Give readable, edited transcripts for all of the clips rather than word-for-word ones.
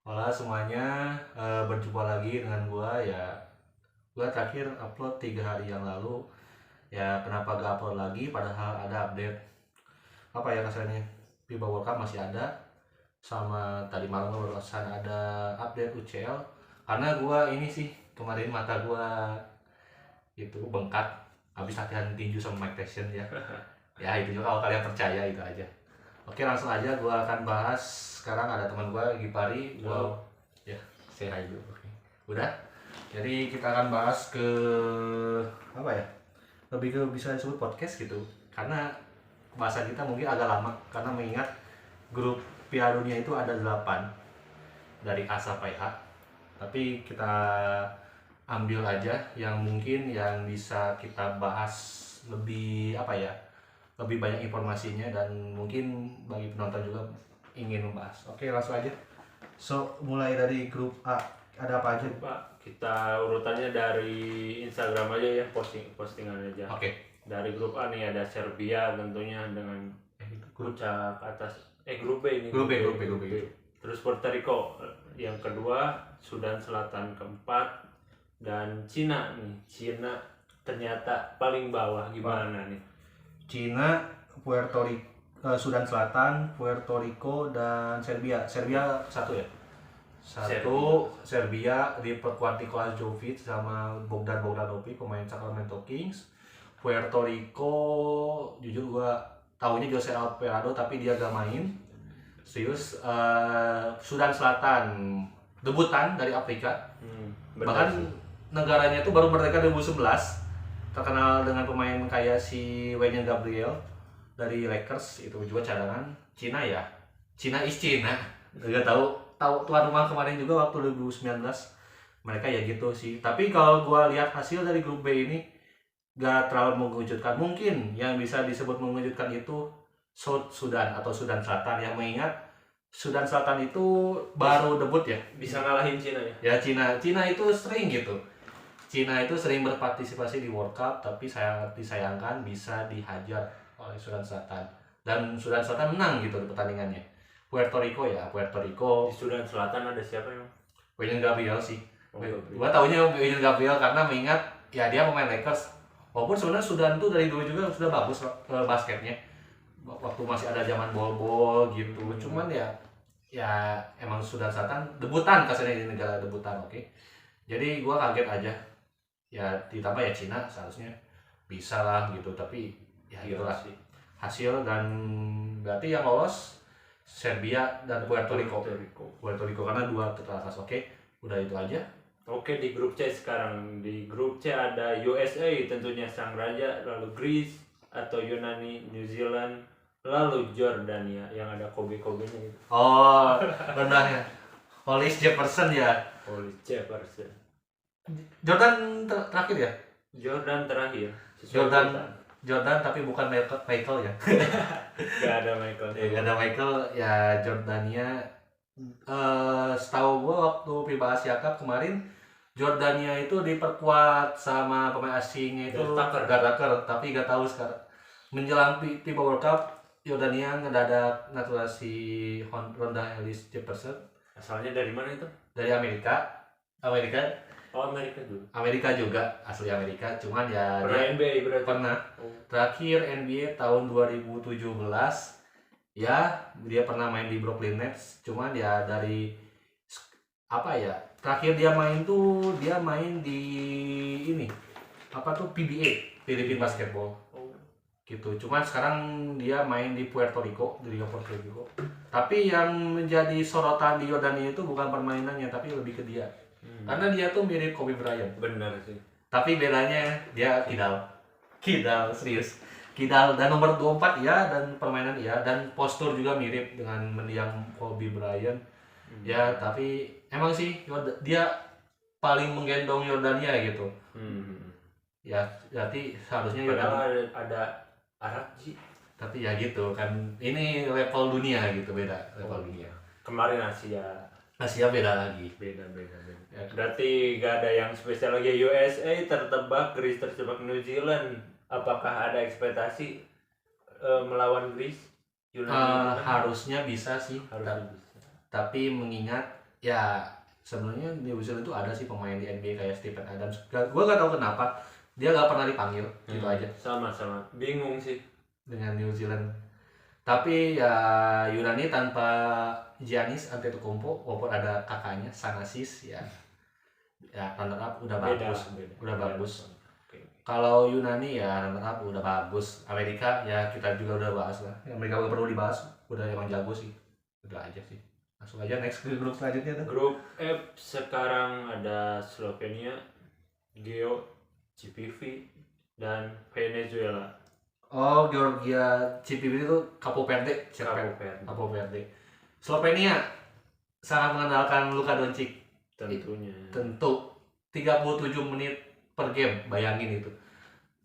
Halo semuanya, berjumpa lagi dengan gua ya. Gua terakhir upload 3 hari yang lalu. Ya kenapa gak upload lagi? Padahal ada update apa ya kasarnya, FIBA World Cup masih ada. Sama tadi malam barusan ada update UCL. Karena gua ini sih kemarin mata gua itu bengkak habis latihan tinju sama Mike Tyson ya. Ya itu juga kalau kalian percaya itu aja. Oke langsung aja gua akan bahas. Sekarang ada teman gua Gipari. Ya, say hi dulu. Oke. Udah. Jadi kita akan bahas ke apa ya? Lebih ke bisa disebut podcast gitu. Karena bahasa kita mungkin agak lama karena mengingat grup Piala Dunia itu ada 8 dari A sampai H. Tapi kita ambil aja yang mungkin yang bisa kita bahas lebih apa ya? Lebih banyak informasinya dan mungkin bagi penonton juga ingin membahas. Oke, langsung aja. So, mulai dari grup A, ada apa aja? Pak, kita urutannya dari Instagram aja ya, postingan aja. Oke. Dari grup A nih ada Serbia tentunya dengan puncak atas grup B ini. Grup B. Terus Puerto Rico yang kedua, Sudan Selatan keempat, dan Cina nih. Cina ternyata paling bawah, gimana nih? Cina, Sudan Selatan, Puerto Rico, dan Serbia. Serbia satu ya? Satu, Serbia diperkuat Nikola Jovic sama Bogdan Bogdanovic, pemain Sacramento Kings. Puerto Rico, jujur gua tahunya Jose Alvarado tapi dia gak main. Serius. Sudan Selatan, debutan dari Afrika. Bahkan negaranya itu baru merdeka 2011. Terkenal dengan pemain kayak si Wayne Gabriel dari Lakers, itu juga cadangan. Cina ya, Cina is Cina. Gak tahu tuan rumah kemarin juga waktu 2019 mereka ya gitu sih. Tapi kalau gua lihat hasil dari grup B ini gak terlalu mengejutkan. Mungkin yang bisa disebut mengejutkan itu South Sudan atau Sudan Selatan, yang mengingat Sudan Selatan itu baru debut ya. Bisa ngalahin Cina ya? Ya Cina itu sering gitu. Cina itu sering berpartisipasi di World Cup tapi sangat disayangkan bisa dihajar oleh Sudan Selatan. Dan Sudan Selatan menang gitu di pertandingannya. Puerto Rico ya, Puerto Rico. Di Sudan Selatan ada siapa yang? Wayne Gabriel sih. Gua taunya Wayne Gabriel karena mengingat ya dia pemain Lakers. Walaupun sebenarnya Sudan tuh dari dulu juga sudah bagus basketnya. Waktu masih ada zaman bol-bol gitu. Cuman ya emang Sudan Selatan debutan kasarnya di negara debutan, oke. Jadi gua kaget aja. Ya ditambah ya Cina seharusnya bisa lah gitu, tapi ya gitulah sih hasil. Dan berarti yang lolos Serbia dan Puerto Rico karena 2 teratas. Oke, udah itu aja. Oke, di grup C sekarang. Di grup C ada USA tentunya sang raja, lalu Greece atau Yunani, New Zealand, lalu Jordania yang ada Kobe-nya gitu. Oh, benar ya. Hollis Jefferson ya. Hollis Jefferson. Jordan terakhir ya? Jordan terakhir. Jordan tapi bukan Michael ya. Gak ada Michael. Gak ada Michael ya. Jordania, setahu gue waktu FIBA Asia Cup kemarin Jordania itu diperkuat sama pemain asingnya itu Gardner, tapi gak tahu sekarang menjelang FIBA World Cup Jordania ngedadak naturalisasi Ronda Ellis Jefferson. Asalnya dari mana itu? Dari Amerika. Oh, Amerika juga asli Amerika, cuman ya pernah dia NBA berarti? pernah. Terakhir NBA tahun 2017 ya, dia pernah main di Brooklyn Nets, cuman ya dari apa ya, terakhir dia main di ini apa tuh, PBA, Philippine Basketball gitu. Cuman sekarang dia main di Puerto Rico, di Liga Puerto Rico. Tapi yang menjadi sorotan di Yordania itu bukan permainannya tapi lebih ke dia. Karena dia tuh mirip Kobe Bryant. Benar sih. Tapi bedanya dia kidal serius. Kidal dan nomor 24 ya, dan permainan ya, dan postur juga mirip dengan mendiang Kobe Bryant. Ya, tapi emang sih dia paling menggendong Yordania gitu. Ya, berarti seharusnya padahal ada Arab sih. Tapi ya gitu kan, ini level dunia gitu, beda level dunia. Kemarin Asia beda lagi. Beda. Ya. Berarti gak ada yang spesial lagi. USA tertebak, Greece tertebak, New Zealand. Apakah ada ekspektasi melawan Greece? Harusnya bisa sih. Tapi mengingat ya sebenarnya New Zealand itu ada sih pemain di NBA kayak Stephen Adams. Gue gak tahu kenapa dia gak pernah dipanggil gitu aja Sama-sama bingung sih dengan New Zealand. Tapi ya Yunani tanpa Giannis Antetokounmpo walaupun ada kakaknya Thanasis ya runner up udah bagus, udah bagus. Kalau Yunani ya runner up udah bagus. Amerika ya kita juga udah bahas lah. Amerika gak perlu dibahas, udah emang jago sih. Udah aja sih. Langsung aja next ke grup selanjutnya tuh. Grup F sekarang ada Slovenia, Geo, GPV, dan Venezuela. Oh, Georgia CPB itu Capo Verde. Capo Verde. Slovenia sangat mengandalkan Luka Doncic. Tentunya. Tentu 37 menit per game, bayangin itu.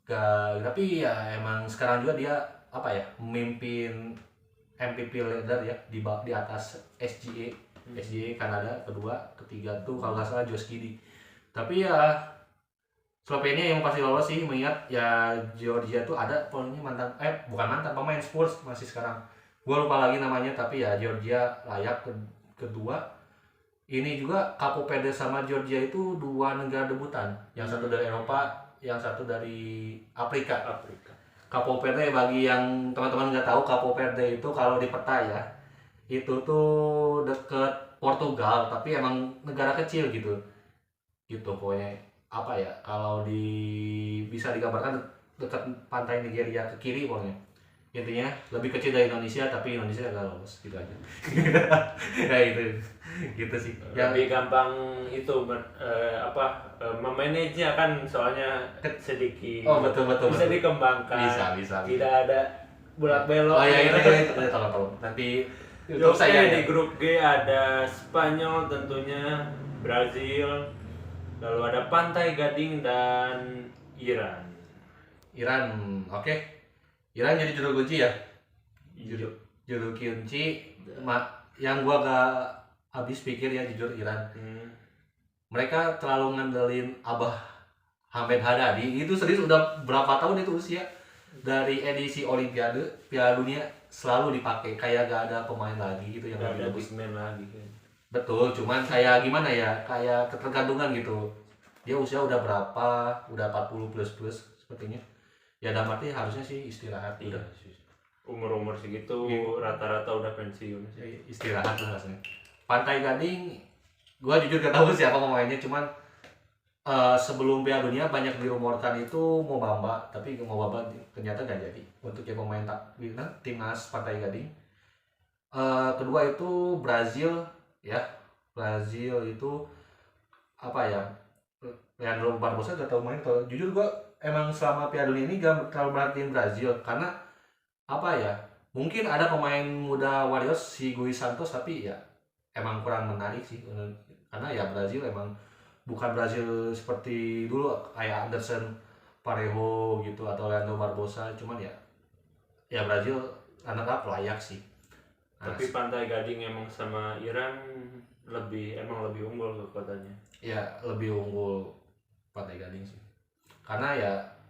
Tapi ya emang sekarang juga dia apa ya, memimpin MVP leader ya di atas SGA Kanada kedua, ketiga tuh kalau nggak salah Josh Giddey. Tapi ya Slovenia yang pasti lolos sih, mengingat ya Georgia tuh ada pemain bukan mantan pemain Spurs masih sekarang. Gue lupa lagi namanya, tapi ya Georgia layak kedua. Ini juga Capo Verde sama Georgia itu dua negara debutan, yang satu dari Eropa, yang satu dari Afrika. Capo Verde, bagi yang teman-teman nggak tahu, Capo Verde itu kalau di peta ya itu tuh deket Portugal, tapi emang negara kecil gitu pokoknya. Apa ya, kalau bisa digambarkan dekat pantai Nigeria ke kiri pokoknya. Intinya lebih kecil dari Indonesia, tapi Indonesia agak lolos gitu aja. Kayak gitu sih. Lebih gampang itu memanage-nya kan, soalnya sedikit betul. bisa dikembangkan. Bisa. Tidak ada bolak belok. Oh ya, itu tolong nanti Grup saya di grup G ada Spanyol tentunya, Brazil, lalu ada Pantai Gading dan Iran. Oke. Iran jadi juru kunci ya. Iya. Juru kunci yang gua gak habis pikir ya jujur Iran. Mereka terlalu ngandelin Abah Hamid Haddadi. Itu serius udah berapa tahun itu usia. Dari edisi Olimpiade Piala Dunia selalu dipakai, kayak gak ada pemain lagi gitu yang ada big man lagi kan. Betul, cuman kayak gimana ya, kayak ketergantungan gitu. Dia usia udah berapa, udah 40 plus sepertinya. Ya dalam arti harusnya sih istirahat. Iya sih. Umur segitu rata-rata udah pensiun sih. Istirahat lah rasanya. Pantai Gading, gua jujur gak tahu siapa pemainnya, cuman sebelum Piala Dunia banyak dirumorkan itu Mobamba, tapi Mobamba ternyata gak jadi untuk yang pemain timnas Pantai Gading. Kedua itu Brazil ya. Brazil itu apa ya, Leandro Barbosa gak tahu main. Kalau jujur gua emang selama Piala Dunia ini gak terlalu merhatiin Brazil, karena apa ya, mungkin ada pemain muda Warriors si Gui Santos, tapi ya emang kurang menarik sih, karena ya Brazil emang bukan Brazil seperti dulu kayak Anderson Parejo gitu atau Leandro Barbosa. Cuman ya Brazil runner up layak sih. Tapi Pantai Gading emang sama Iran lebih unggul kekuatannya. Ya lebih unggul Pantai Gading sih, karena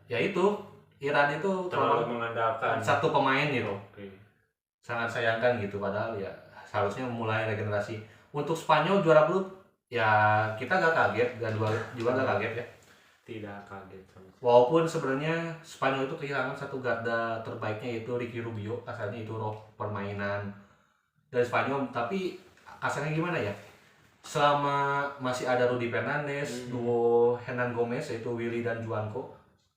ya itu Iran itu terlalu mengandalkan satu pemain gitu. Okay. Sangat sayangkan gitu, padahal ya seharusnya mulai regenerasi. Untuk Spanyol juara grup ya kita gak kaget, dan juga gak kaget ya. Tidak kaget sama. Walaupun sebenarnya Spanyol itu kehilangan satu garda terbaiknya, yaitu Ricky Rubio. Kasarnya itu roh permainan dari Spanyol, tapi kasarnya gimana ya, selama masih ada Rudy Fernandes, duo Hernan Gomez yaitu Willy dan Juanco,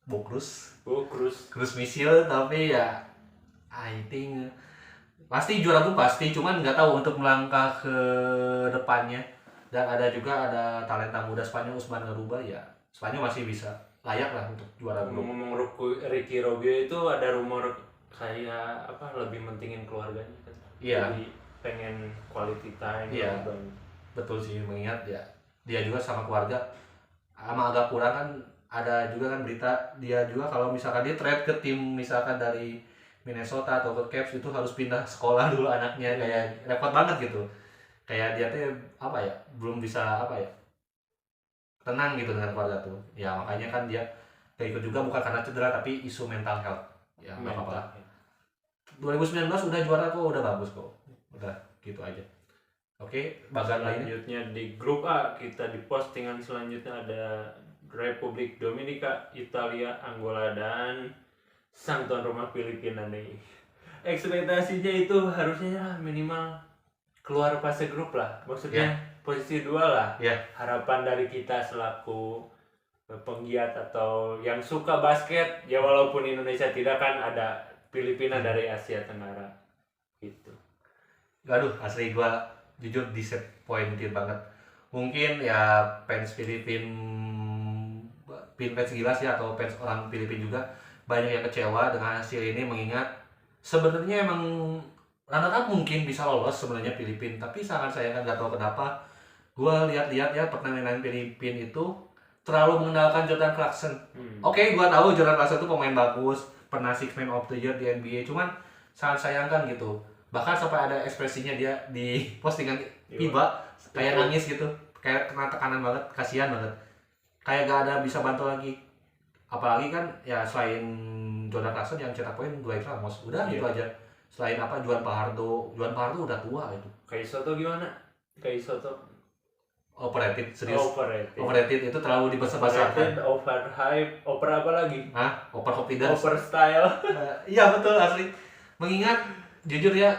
Cruz Misil, tapi ya I think pasti juara tuh pasti, cuman nggak tahu untuk melangkah ke depannya. Dan ada talenta muda Spanyol, Usman Garuba, ya Spanyol masih bisa layak lah untuk juara grup. Ngomong Ricky Rubio itu ada rumor kayak lebih mentingin keluarganya kan. Iya. Jadi pengen quality time. Iya. Betul sih, mengingat ya dia juga sama keluarga agak kurang kan. Ada juga kan berita dia juga kalau misalkan dia trade ke tim misalkan dari Minnesota atau ke Cavs itu harus pindah sekolah dulu anaknya, kayak repot banget gitu. Kayak dia tuh belum bisa tenang gitu dengan keluarga tuh. Ya makanya kan dia kayak ikut juga, bukan karena cedera tapi isu mental health. Ya nggak apa-apa. 2019 udah juara kok, udah bagus kok. Udah gitu aja. Oke, bagian lainnya. Selanjutnya di grup A kita di postingan selanjutnya ada Republik Dominika, Italia, Angola, dan sang tuan rumah Filipina nih. Ekspektasinya itu harusnya minimal keluar fase grup lah, maksudnya posisi 2 lah. Ya. Harapan dari kita selaku penggiat atau yang suka basket, ya walaupun Indonesia tidak, kan ada Filipina dari Asia Tenggara gitu. Aduh, asli gua jujur disappointed banget. Mungkin ya fans fans gila sih, atau fans orang Filipina juga banyak yang kecewa dengan hasil ini, mengingat sebenarnya emang runner-up mungkin bisa lolos sebenarnya Filipina, tapi sangat sayang nggak tahu kenapa. Gua lihat-lihat ya pertandingan Filipina itu terlalu mengandalkan Jordan Clarkson. Oke, gua tahu Jordan Clarkson itu pemain bagus, pernah Six Man of the Year di NBA, cuman sangat sayangkan gitu. Bahkan sampai ada ekspresinya dia di postingan FIBA kayak nangis gitu, kayak kena tekanan banget, kasihan banget, kayak gak ada bisa bantu lagi. Apalagi kan ya selain Jordan Clarkson yang cetak poin Dwight Ramos, udah itu aja. Selain apa, Juan Fajardo udah tua itu. Kayak Soto gimana? Kayak Soto Overrated, serius. Overrated Itu terlalu dibesar-besarkan. Overhype, over apa lagi? Overconfidence. Overstyle. Iya betul, asli. Mengingat jujur ya,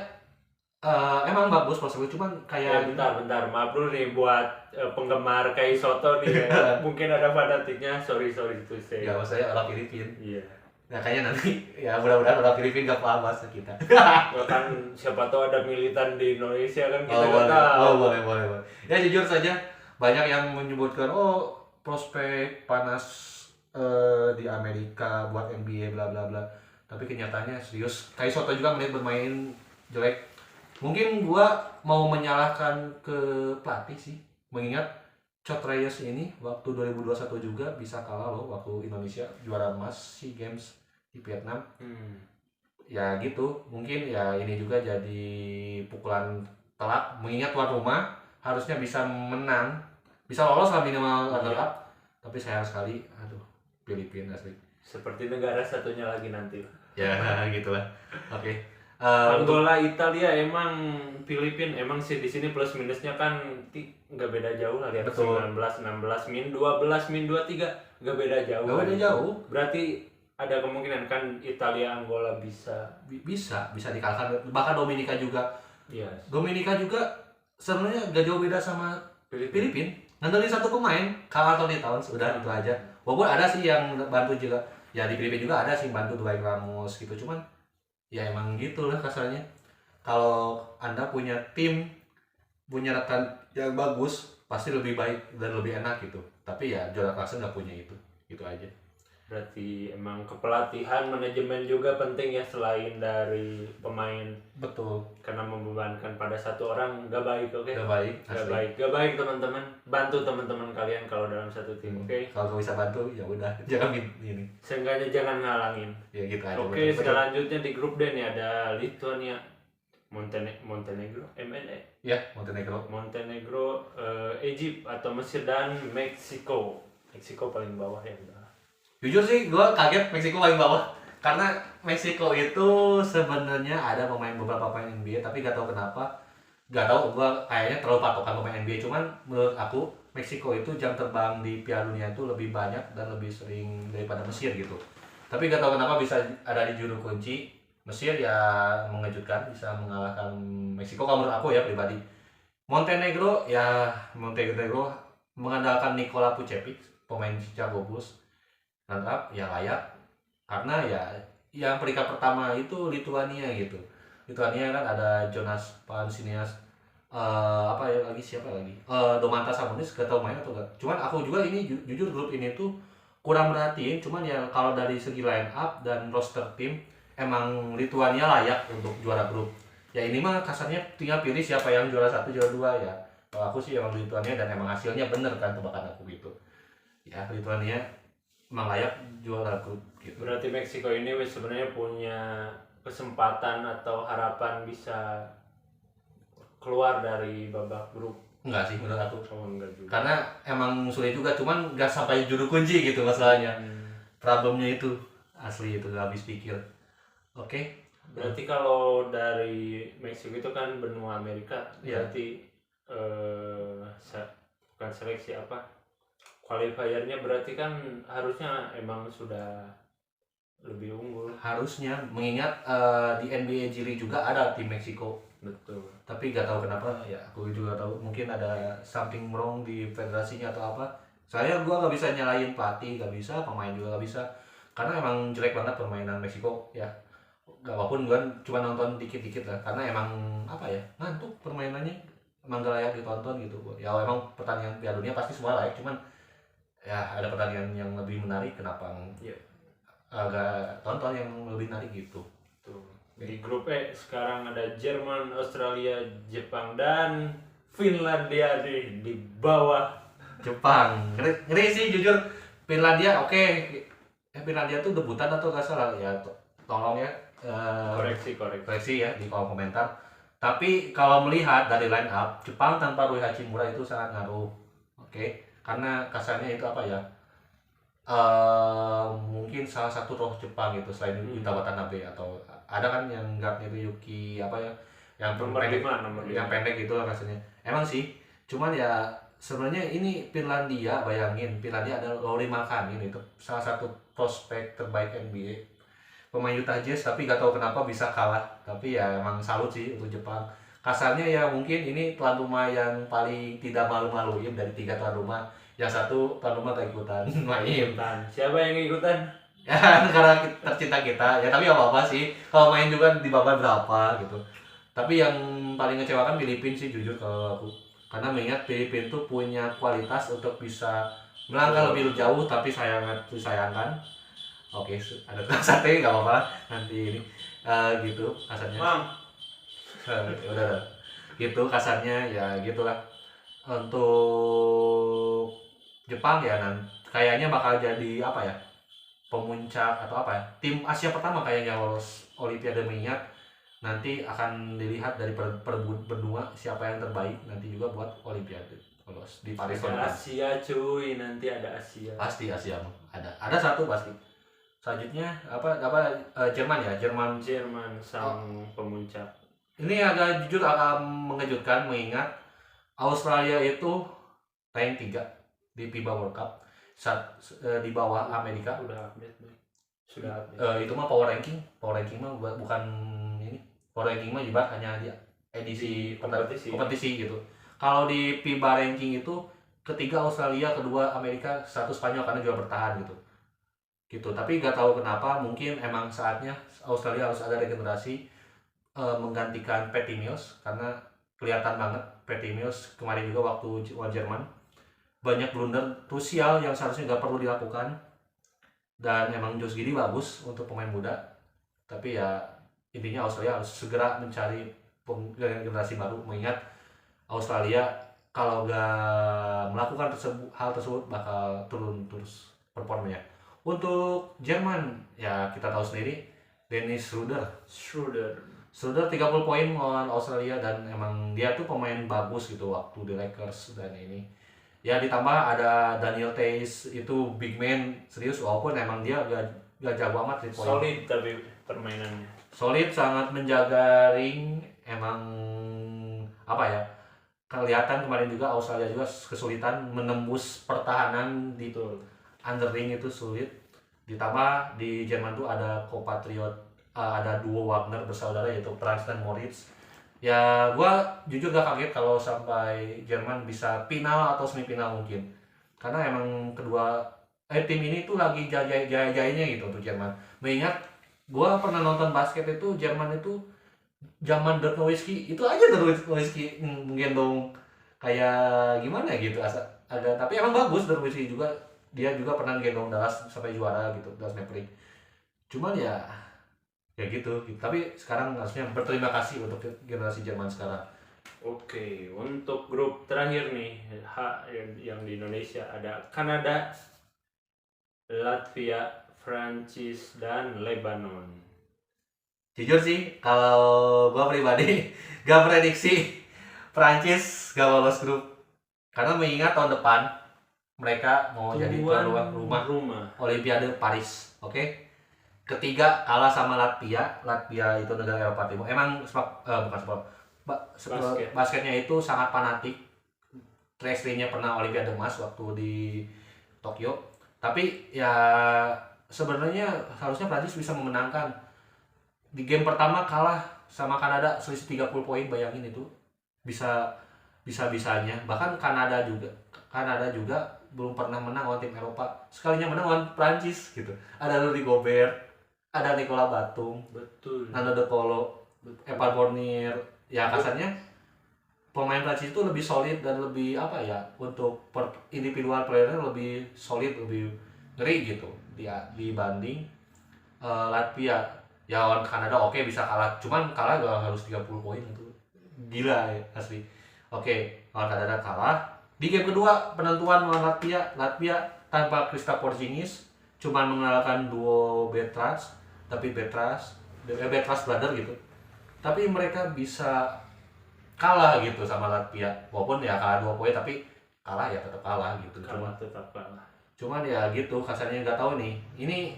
emang bagus prospeknya, cuman kayak bentar, maaf dulu nih buat penggemar Kai Soto nih ya. Mungkin ada fanatiknya, sorry to say. ya maksudnya orang Filipina. Iya. Nah kayaknya nanti ya mudah-mudahan orang Filipina gak paham bahasa kita. Bahkan siapa tahu ada militan di Indonesia kan kita nggak tahu. Boleh. Ya jujur saja banyak yang menyebutkan prospek panas di Amerika buat NBA bla bla bla. Tapi kenyataannya serius. Kai Soto juga melihat bermain jelek. Mungkin gua mau menyalahkan ke pelatih sih. Mengingat Coach Reyes ini waktu 2021 juga bisa kalah loh waktu Indonesia juara emas SEA Games di Vietnam. Ya gitu, mungkin ya ini juga jadi pukulan telak, mengingat tuan rumah harusnya bisa menang, bisa lolos lah minimal runner-up. Tapi sayang sekali, aduh, Filipina asli. Seperti negara satunya lagi nanti. Ya gitulah. Oke. Angola, Italia, emang Filipina emang sih di sini plus minusnya kan nggak beda jauh lah, lihat 19, 16, min 12, min 23 nggak beda jauh. Nggak beda jauh. Berarti ada kemungkinan kan Italia, Angola bisa dikalahkan. Bahkan Dominika juga. Yes. Dominika juga sebenarnya gak jauh beda sama Filipina. Ngandelin satu pemain, Karl Anthony Towns, udah itu aja. Walaupun ada sih yang bantu juga. Ya di Filipina juga ada sih bantu Dwight Ramos gitu, cuman ya emang gitu lah kasarnya. Kalau Anda punya tim, punya rekan yang bagus, pasti lebih baik dan lebih enak gitu. Tapi ya Jordan Clarkson nggak punya itu, gitu aja. Berarti emang kepelatihan, manajemen juga penting ya selain dari pemain. Betul. Karena membebankan pada satu orang nggak baik, oke? Gak baik teman-teman. Bantu teman-teman kalian kalau dalam satu tim, oke? Kalau nggak bisa bantu ya udah jangan ini. Seenggaknya jangan ngalangin. Ya gitu aja. Oke, selanjutnya di grup D nih ada Lithuania, Montenegro, MNE. Ya, Montenegro, Egypt atau Mesir, dan Meksiko. Meksiko paling bawah ya udah. Jujur sih gue kaget Meksiko paling bawah, karena Meksiko itu sebenarnya ada beberapa pemain NBA, tapi gak tahu kenapa, gue kayaknya terlalu patokan pemain NBA. Cuman menurut aku Meksiko itu jam terbang di Piala Dunia itu lebih banyak dan lebih sering daripada Mesir gitu. Tapi gak tahu kenapa bisa ada di juru kunci. Mesir ya mengejutkan, bisa mengalahkan Meksiko kalau menurut aku ya pribadi. Montenegro mengandalkan Nikola Vucevic, pemain Chicago Bulls. Runner-up ya layak, karena ya yang peringkat pertama itu Lithuania gitu. Lithuania kan ada Jonas Pansinias, siapa lagi? Domantas Sabonis, gak tau main atau enggak. Cuman aku juga ini jujur grup ini tuh kurang merhatiin, cuman ya kalau dari segi line up dan roster tim emang Lithuania layak untuk juara grup. Ya ini mah kasarnya tinggal pilih siapa yang juara 1, juara 2 ya. Kalau aku sih emang Lithuania, dan emang hasilnya bener kan tebakan aku gitu. Ya Lithuania emang layak juara grup gitu. Berarti Meksiko ini sebenarnya punya kesempatan atau harapan bisa keluar dari babak grup. Enggak sih menurut aku. Enggak juga. Karena emang sulit juga, cuman nggak sampai juru kunci gitu masalahnya. Problemnya itu asli itu gak habis pikir. Oke. Berarti kalau dari Meksiko itu kan benua Amerika, berarti bukan seleksi apa, qualifiernya berarti kan harusnya emang sudah lebih unggul. Harusnya, mengingat di NBA Jiri juga ada tim Meksiko. Betul. Tapi gak tahu kenapa ya, aku juga tahu mungkin ada something wrong di federasinya atau apa. Gua nggak bisa nyalain pelatih, nggak bisa, pemain juga nggak bisa, karena emang jelek banget permainan Meksiko ya. Walaupun gue cuma nonton dikit-dikit lah, karena emang apa ya, ngantuk permainannya, emang gak layak ditonton gitu. Ya emang pertandingan Piala Dunia pasti semua layak, cuman ya ada pertandingan yang lebih menarik, kenapa Ya. agak tonton yang lebih menarik gitu. Tuh. Di grup E sekarang ada Jerman, Australia, Jepang, dan Finlandia di bawah. Jepang ngeri sih jujur. Finlandia oke. Finlandia tuh debutan atau nggak salah ya, tolong ya koreksi ya di kolom komentar. Tapi kalau melihat dari line up, Jepang tanpa Rui Hachimura itu sangat ngaruh. Oke, karena kasarnya itu apa ya, mungkin salah satu roh Jepang itu selain Yuta Watanabe, atau ada kan yang guardnya itu Yuki apa ya, yang nomor pendek, 5. yang pendek gitu lah rasanya. Emang sih, cuman ya sebenarnya ini Finlandia, bayangin Finlandia ada Lauri Markkanen, itu salah satu prospek terbaik NBA, pemain Utah Jazz, tapi gak tahu kenapa bisa kalah. Tapi ya emang salut sih untuk Jepang. Kasarnya ya mungkin ini tuan rumah yang paling tidak malu-maluin dari 3 tuan rumah. Yang satu tuan rumah tak ikutan main. Siapa yang ikutan? Ya negara tercinta kita. Ya tapi apa-apa sih, kalau main juga di babak berapa gitu. Tapi yang paling ngecewakan Filipina sih jujur kalau aku. Karena mengingat Filipina tuh punya kualitas untuk bisa melangkah lebih jauh, tapi sayangkan. Oke, ada tukang sate nggak apa-apa nanti ini gitu kasarnya. Udah gitu kasarnya ya gitulah. Untuk Jepang ya, kayaknya bakal jadi apa ya, pemuncak atau apa ya, tim Asia pertama kayaknya lolos Olimpiade, mengingat nanti akan dilihat dari berdua siapa yang terbaik nanti juga buat Olimpiade lolos di Paris. Ada Asia cuy, nanti ada Asia. Pasti Asia ada satu pasti. Selanjutnya Jerman ya, Jerman sang pemuncak. Ini agak jujur agak mengejutkan, mengingat Australia itu rank 3 di FIBA World Cup, di bawah Amerika. Sudah update. Itu mah power ranking mah bukan ini. Power ranking mah juga hanya di edisi kompetisi gitu. Kalau di FIBA ranking itu ketiga Australia, kedua Amerika, satu Spanyol karena juga bertahan gitu. Tapi nggak tahu kenapa, mungkin emang saatnya Australia harus ada regenerasi, menggantikan Patty Mills, karena kelihatan banget Patty Mills kemarin juga waktu Jerman banyak blunder krusial yang seharusnya nggak perlu dilakukan. Dan emang Josh Giddey bagus untuk pemain muda, tapi ya intinya Australia harus segera mencari generasi baru, mengingat Australia kalau nggak melakukan hal tersebut bakal turun terus performanya. Untuk Jerman ya kita tahu sendiri, Dennis Schroeder 30 poin melawan Australia, dan emang dia tuh pemain bagus gitu waktu di Lakers. Dan ini ya ditambah ada Daniel Theis, itu big man serius, walaupun emang dia gak jago amat 3 poin. Solid tapi permainannya. Solid, sangat menjaga ring. Emang apa ya, kelihatan kemarin juga Australia juga kesulitan menembus pertahanan di under ring, itu sulit. Ditambah di Jerman tuh ada compatriot, ada duo Wagner bersaudara, yaitu Franz dan Moritz. Ya gua jujur gak kaget kalau sampai Jerman bisa final atau semifinal mungkin, karena emang kedua tim ini tuh lagi jaya-jayanya gitu untuk Jerman. Mengingat gua pernah nonton basket itu, Jerman itu zaman Dirk Nowitzki, itu aja Dirk Nowitzki menggendong kayak gimana gitu ada. Tapi emang bagus Dirk Nowitzki juga, dia juga pernah menggendong Dallas sampai juara gitu, Dallas Mavericks. Cuman ya gitu. Tapi sekarang harusnya berterima kasih untuk generasi Jerman sekarang. Oke, untuk grup terakhir nih, yang di Indonesia ada Kanada, Latvia, Prancis, dan Lebanon. Jujur sih, kalau gua pribadi gak prediksi Prancis gak lolos grup, karena mengingat tahun depan mereka mau jadi tuan rumah Olimpiade Paris. Oke? Ketiga kalah sama Latvia itu negara Eropa Timur. Emang basketnya itu sangat fanatik. Trace-nya pernah Olimpiade emas waktu di Tokyo. Tapi ya sebenarnya harusnya Prancis bisa memenangkan. Di game pertama kalah sama Kanada selisih 30 poin, bayangin itu. Bisa-bisanya. Bahkan Kanada juga belum pernah menang lawan tim Eropa. Sekalinya menang lawan Prancis gitu. Ada Rudy Gobert, ada Nicolas Batum, Betul. Nando De Colo, Evan Fournier. Ya kasarnya pemain Prancis itu lebih solid dan lebih apa ya, untuk individual playernya lebih solid, lebih ngeri gitu dibanding Latvia. Ya lawan Kanada oke, bisa kalah, cuman kalah gak harus 30 poin itu, gila ya asli. Oke, lawan Kanada kalah. Di game kedua penentuan lawan Latvia tanpa Kristaps Porzingis, cuman mengenalkan duo Bertans, tapi Bertans brother gitu, tapi mereka bisa kalah gitu sama Latvia. Walaupun ya kalah 2 poin, tapi kalah ya tetap kalah gitu. Tetap kalah. Cuman ya gitu kasarnya, nggak tahu nih. Ini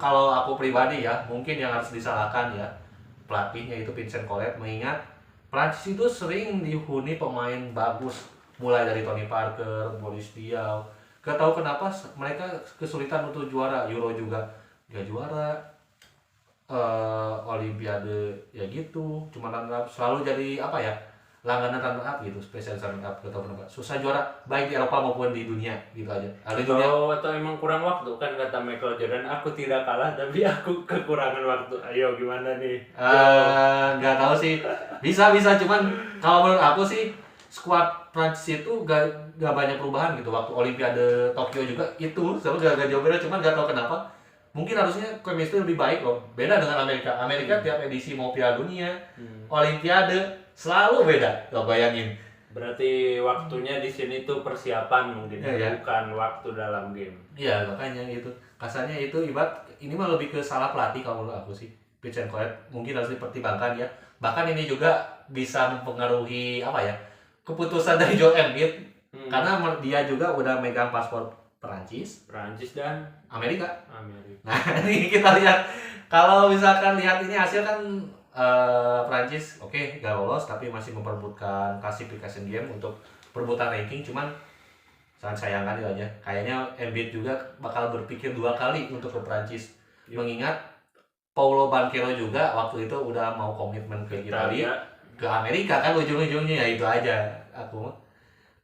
kalau aku pribadi ya, mungkin yang harus disalahkan ya pelatihnya itu Vincent Collet, mengingat Prancis itu sering dihuni pemain bagus, mulai dari Tony Parker, Boris Diaw. Gak tahu kenapa mereka kesulitan untuk juara. Euro juga gak juara, Olimpiade ya gitu, cuma runner up. Selalu jadi apa ya, langganan runner up gitu, spesialis runner up. Gak tahu kenapa susah juara baik di Eropa maupun di dunia gitu aja. Di dunia Atau emang kurang waktu, kan kata Michael Jordan, aku tidak kalah tapi aku kekurangan waktu. Ayo gimana nih? nggak tahu sih, bisa cuman kalau menurut aku sih skuad Prancis itu gak banyak perubahan gitu. Waktu Olimpiade Tokyo juga itu sebenarnya gak jauh beda, cuman gak tahu kenapa mungkin harusnya chemistry lebih baik loh. Beda dengan Amerika tiap edisi mau Piala Dunia, Olimpiade selalu beda. Lo bayangin. Berarti waktunya di sini tuh persiapan mungkin, Ya. bukan waktu dalam game. Iya, makanya itu kasarnya itu ibarat ini mah lebih ke salah pelatih kalau menurut aku sih. Vincent Collet mungkin harus dipertimbangkan ya. Bahkan ini juga bisa mempengaruhi apa ya, keputusan dari Joel Embiid, karena dia juga udah megang paspor Perancis dan Amerika. Amerika. Nah, ini kita lihat, kalau misalkan lihat ini hasil kan Prancis oke, gak lolos tapi masih memperebutkan classification game untuk perebutan ranking. Cuman sangat sayangkan itu aja. Kayaknya Embiid juga bakal berpikir 2 kali untuk ke Prancis. Mengingat Paulo Banchero juga waktu itu udah mau komitmen ke Italia, ke Amerika kan ujung-ujungnya. Ya itu aja aku,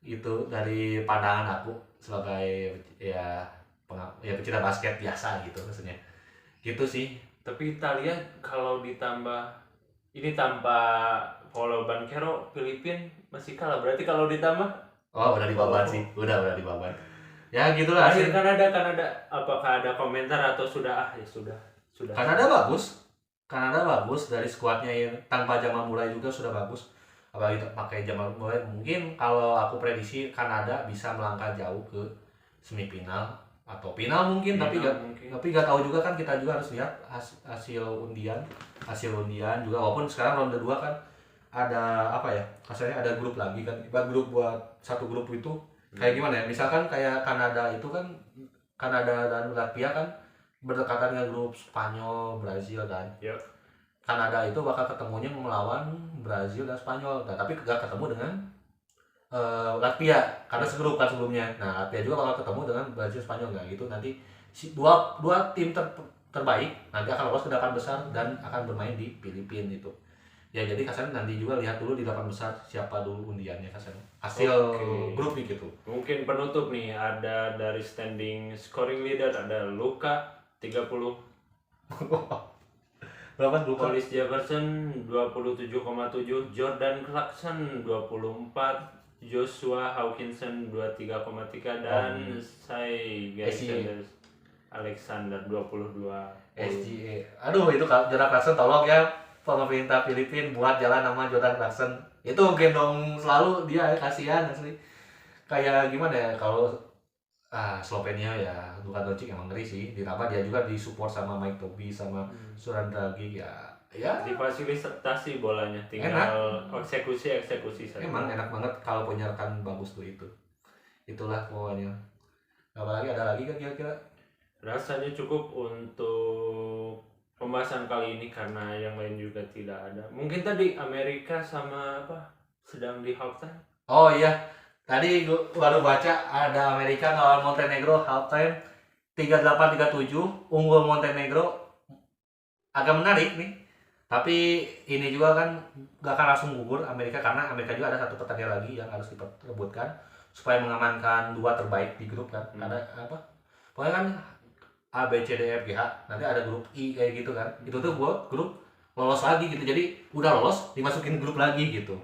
itu dari pandangan aku sebagai ya pecinta basket biasa gitu maksudnya. Gitu sih. Tapi Italia kalau ditambah ini tanpa Paulo Banchero, Filipina masih kalah. Berarti kalau ditambah udah dibabat sih. Udah dibabat. Ya gitulah. Akhir Kanada, apakah ada komentar atau sudah sudah. Kanada bagus dari skuadnya yang tanpa Jamal Murray juga sudah bagus. Apalagi pakai Jamal Murray, mungkin kalau aku prediksi Kanada bisa melangkah jauh ke semifinal atau final mungkin, tapi gak tahu juga kan. Kita juga harus lihat hasil undian juga. Walaupun sekarang ronde 2 kan ada apa ya, kasarnya ada grup lagi kan. Grup buat satu grup itu kayak gimana ya, misalkan kayak Kanada itu kan, Kanada dan Latvia kan berdekatan dengan grup Spanyol, Brazil kan. Yep. Kanada itu bakal ketemunya melawan Brazil dan Spanyol, tapi gak ketemu dengan Latvia karena segrup kan sebelumnya. Nah, Latvia juga bakal ketemu dengan Brazil, Spanyol. Nah, gitu nanti dua tim terbaik nanti akan lolos ke 8 besar dan akan bermain di Filipina itu. Ya jadi kasarnya nanti juga lihat dulu di 8 besar siapa dulu undiannya kasarnya. Hasil grup gitu. Mungkin penutup nih, ada dari standing scoring leader ada Luka 30. Berapa Luka? Hollis Jefferson 27,7, Jordan Clarkson 24, Joshua Hawkinson 23,3 dan Shai Alexander 22. SGA. Aduh, itu Jordan Clarkson, tolong ya pemerintah Filipina buat jalan nama Jordan Clarkson. Itu gendong selalu dia, kasihan asli. Kayak gimana ya, kalau Slovenia ya Luka Doncic emang ngeri sih. Ditambah dia juga disupport sama Mike Toby sama Zoran Dragic ya difasilitasi bolanya, tinggal eksekusi saja. Emang enak banget kalau punya rekan bagus tuh itu. Itulah pokoknya. Apalagi ada lagi kan kira-kira? Rasanya cukup untuk pembahasan kali ini karena yang lain juga tidak ada. Mungkin tadi Amerika sama apa sedang di halftime. Oh iya, tadi gua baru baca ada Amerika ngelawan Montenegro halftime 38-37, unggul Montenegro. Agak menarik nih. Tapi ini juga kan gak akan langsung gugur Amerika, karena Amerika juga ada satu pertandingan lagi yang harus diperebutkan supaya mengamankan dua terbaik di grup kan. Ada apa? Pokoknya kan A B C D E F G H, nanti ada grup I kayak gitu kan. Itu tuh buat grup lolos lagi gitu. Jadi udah lolos dimasukin grup lagi gitu.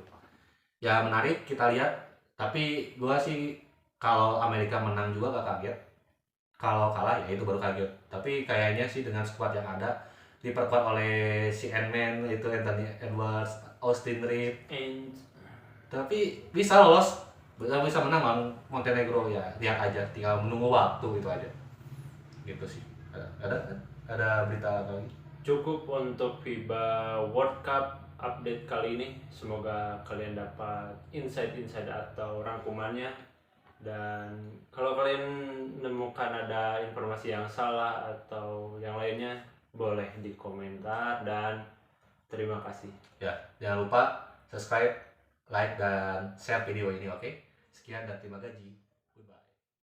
Ya menarik kita lihat. Tapi gua sih kalau Amerika menang juga gak kaget. Kalau kalah ya itu baru kaget. Tapi kayaknya sih dengan squad yang ada, diperkuat oleh si Ant-Man itu Anthony Edwards, Austin Reeves, And tapi bisa lolos, bisa menang lawan Montenegro. Ya lihat aja, tinggal menunggu waktu itu aja. Gitu sih. Ada berita apa lagi? cukup untuk FIBA World Cup update kali ini. Semoga kalian dapat insight-insight atau rangkumannya. Dan kalau kalian menemukan ada informasi yang salah atau yang lainnya, boleh di komentar. Dan terima kasih. Ya, jangan lupa subscribe, like, dan share video ini, oke? Sekian dan terima gaji.